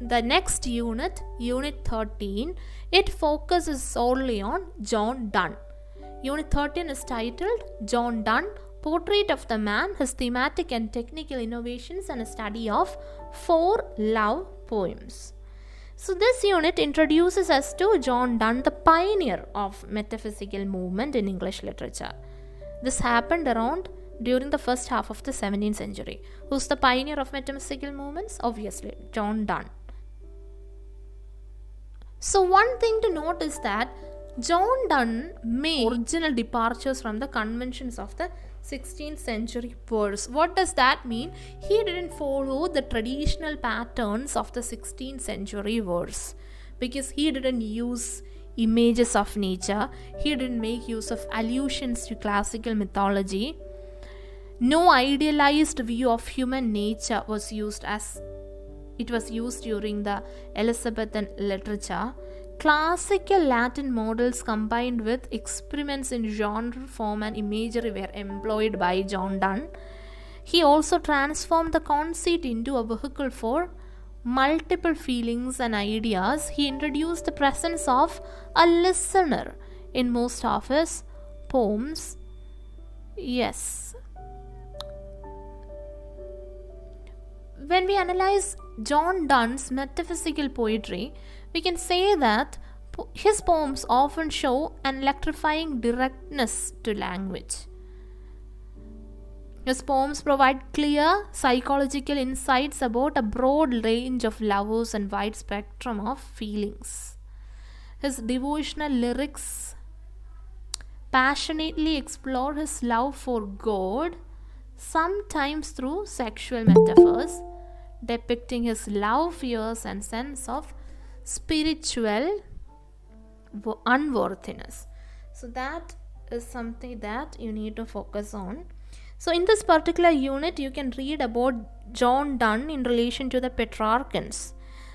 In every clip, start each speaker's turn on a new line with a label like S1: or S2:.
S1: the next unit, Unit 13, it focuses solely on John Donne. Unit 13 is titled John Donne, Portrait of the Man, His Thematic and Technical Innovations, and a Study of 4 Love Poems. So this unit introduces us to John Donne, the pioneer of metaphysical movement in English literature. This happened around during the first half of the 17th century. Who's the pioneer of metaphysical movements? Obviously, John Donne. So one thing to note is that John Donne made original departures from the conventions of the 16th century verse. What does that mean? He didn't follow the traditional patterns of the 16th century verse, because he didn't use images of nature. He didn't make use of allusions to classical mythology. No idealized view of human nature was used as it was used during the Elizabethan literature. Classical Latin models combined with experiments in genre, form and imagery were employed by John Donne. He also transformed the conceit into a vehicle for multiple feelings and ideas. He introduced the presence of a listener in most of his poems. Yes. When we analyze John Donne's metaphysical poetry, we can say that his poems often show an electrifying directness to language. His poems provide clear psychological insights about a broad range of lovers and wide spectrum of feelings. His devotional lyrics passionately explore his love for God, sometimes through sexual metaphors, depicting his love, fears, and sense of spiritual unworthiness. So that is something that you need to focus on. So in this particular unit, you can read about John Donne in relation to the Petrarchans.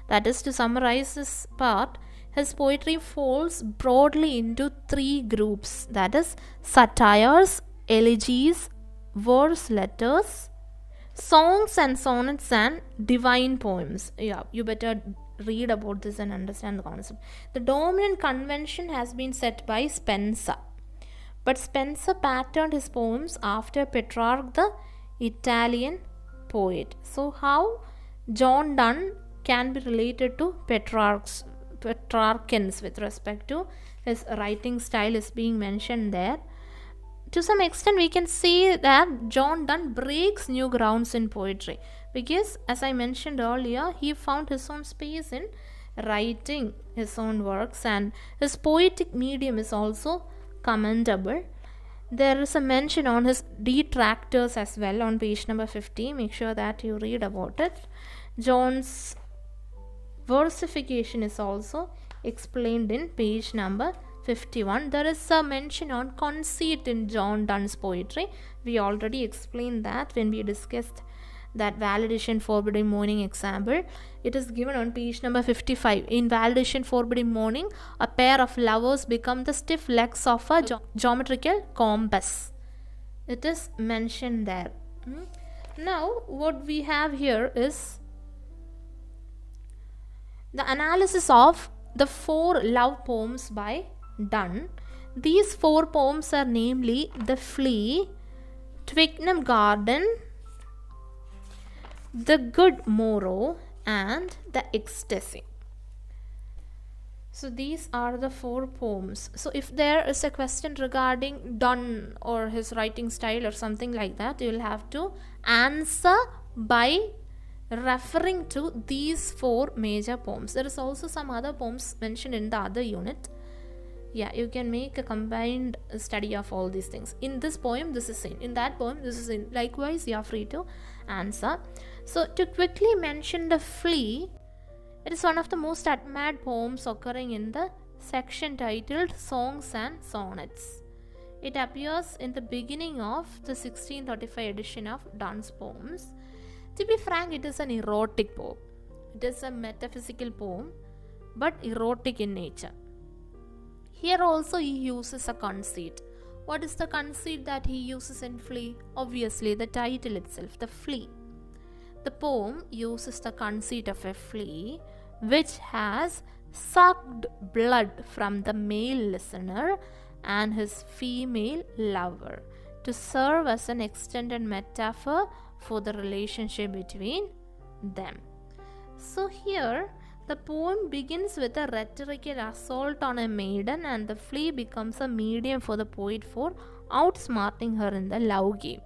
S1: That is, to summarize this part, his poetry falls broadly into 3 groups. That is, satires, elegies, verse letters, songs and sonnets, and divine poems. Yeah, you better read about this and understand the concept. The dominant convention has been set by Spenser, but Spenser patterned his poems after Petrarch, the Italian poet. So how John Donne can be related to Petrarchans with respect to his writing style is being mentioned there. To some extent, we can see that John Donne breaks new grounds in poetry, because as I mentioned earlier, he found his own space in writing his own works, and his poetic medium is also commendable. There is a mention on his detractors as well on page number 50. Make sure that you read about it. John's versification is also explained in page number 51. There is a mention on conceit in John Donne's poetry. We already explained that when we discussed that validation forbidden mourning example. It is given on page number 55. In validation forbidden mourning, a pair of lovers become the stiff legs of a geometrical compass. It is mentioned there. Now what we have here is the analysis of the 4 love poems by Donne. These 4 poems are namely The Flea, Twickenham Garden, The Good Morrow, and The Ecstasy. So these are the 4 poems. So if there is a question regarding Donne or his writing style or something like that, you will have to answer by referring to these 4 major poems. There is also some other poems mentioned in the other unit. Yeah, you can make a combined study of all these things. In this poem, this is in that poem, this is in. Likewise, you are free to answer. So to quickly mention The Flea, it is one of the most admired poems occurring in the section titled Songs and Sonnets. It appears in the beginning of the 1635 edition of Donne's poems. To be frank, it is an erotic poem. It is a metaphysical poem, but erotic in nature. Here also he uses a conceit. What is the conceit that he uses in Flea? Obviously, the title itself, The Flea. The poem uses the conceit of a flea which has sucked blood from the male listener and his female lover to serve as an extended metaphor for the relationship between them. So here the poem begins with a rhetorical assault on a maiden, and the flea becomes a medium for the poet for outsmarting her in the love game.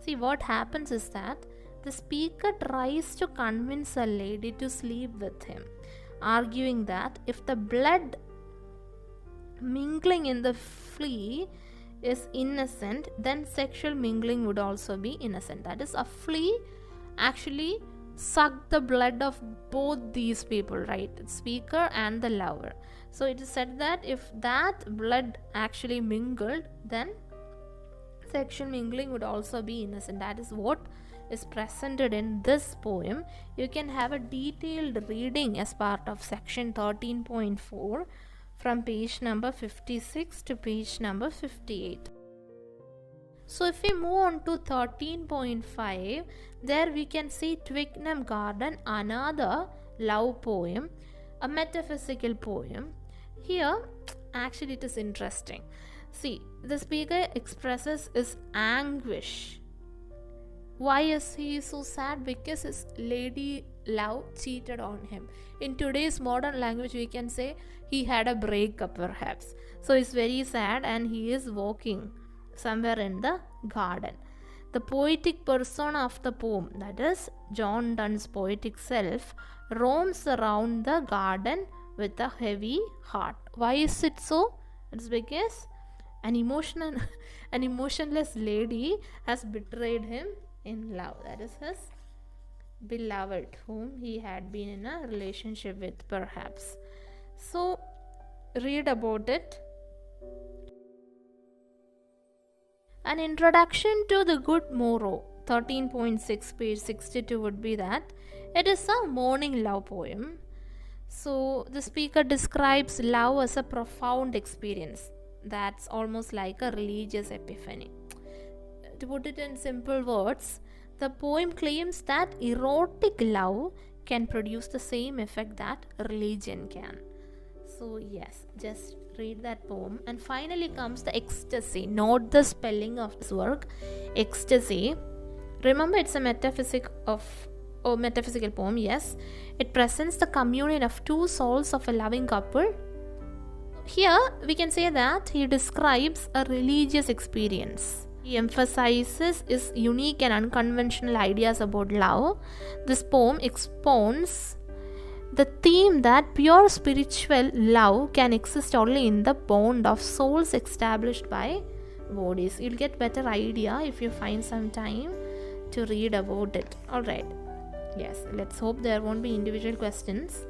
S1: See, what happens is that the speaker tries to convince a lady to sleep with him, arguing that if the blood mingling in the flea is innocent, then sexual mingling would also be innocent. That is, a flea actually sucked the blood of both these people, right? The speaker and the lover. So it is said that if that blood actually mingled, then sexual mingling would also be innocent. That is what is presented in this poem. You can have a detailed reading as part of section 13.4 from page number 56 to page number 58. So if we move on to 13.5, there we can see Twickenham Garden, another love poem, a metaphysical poem. Here actually it is interesting. See, the speaker expresses his anguish. Why is he so sad? Because his lady love cheated on him. In today's modern language, we can say he had a breakup perhaps. So he's very sad and he is walking somewhere in the garden. The poetic persona of the poem, that is John Donne's poetic self, roams around the garden with a heavy heart. Why is it so? It's because an emotionless lady has betrayed him in love. That is his beloved, whom he had been in a relationship with perhaps. So read about it. An introduction to the good morrow, 13.6 page 62 would be that it is a morning love poem. So the speaker describes love as a profound experience that's almost like a religious epiphany. To put it in simple words, the poem claims that erotic love can produce the same effect that religion can. So yes, just read that poem. And finally comes the ecstasy. Note the spelling of this work, ecstasy. Remember, it's a metaphysical poem. Yes, it presents the communion of two souls of a loving couple. Here we can say that he describes a religious experience. He emphasizes his unique and unconventional ideas about love. This poem expounds the theme that pure spiritual love can exist only in the bond of souls established by bodies. You'll get better idea if you find some time to read about it. Alright. Yes, let's hope there won't be individual questions.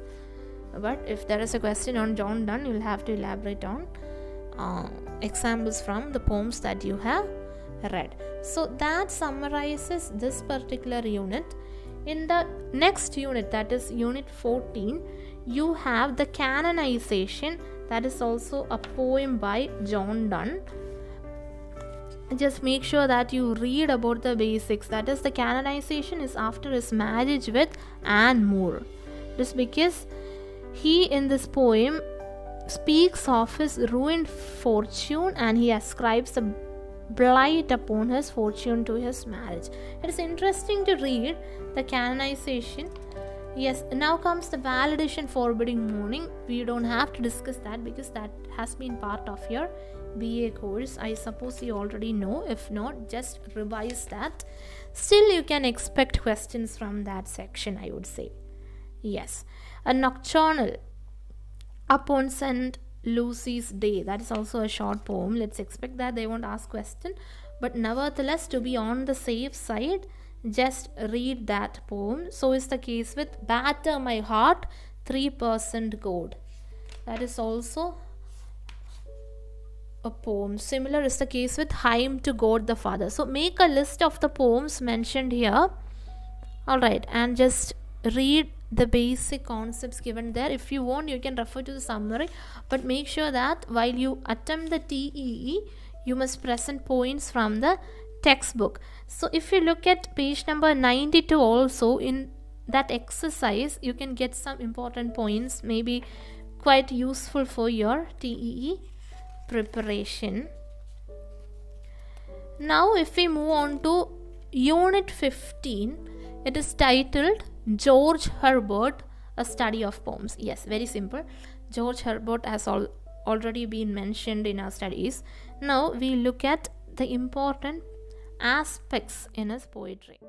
S1: But if there is a question on John Donne, you'll have to elaborate on examples from the poems that you have read. So that summarizes this particular unit. In the next unit, that is unit 14, you have the canonization. That is also a poem by John Donne. Just make sure that you read about the basics. That is, the canonization is after his marriage with Anne Moore. Just because he in this poem speaks of his ruined fortune and he ascribes a blight upon his fortune to his marriage. It is interesting to read the canonization. Yes, now comes the validation forbidding mourning. We don't have to discuss that because that has been part of your BA course. I suppose you already know. If not, just revise that. Still, you can expect questions from that section, I would say. Yes, a nocturnal upon St. Lucy's Day. That is also a short poem. Let's expect that they won't ask question, but nevertheless, to be on the safe side, just read that poem. So is the case with Batter My Heart, 3% Gold. That is also a poem. Similar is the case with Hymn to God the Father. So make a list of the poems mentioned here. Alright, and just read the basic concepts given there. If you want, you can refer to the summary, but make sure that while you attempt the TEE, you must present points from the textbook. So if you look at page number 92 also, in that exercise, you can get some important points, maybe quite useful for your TEE preparation. Now if we move on to Unit 15, it is titled George Herbert, a study of poems. Yes, very simple. George Herbert has already been mentioned in our studies. Now we look at the important aspects in his poetry.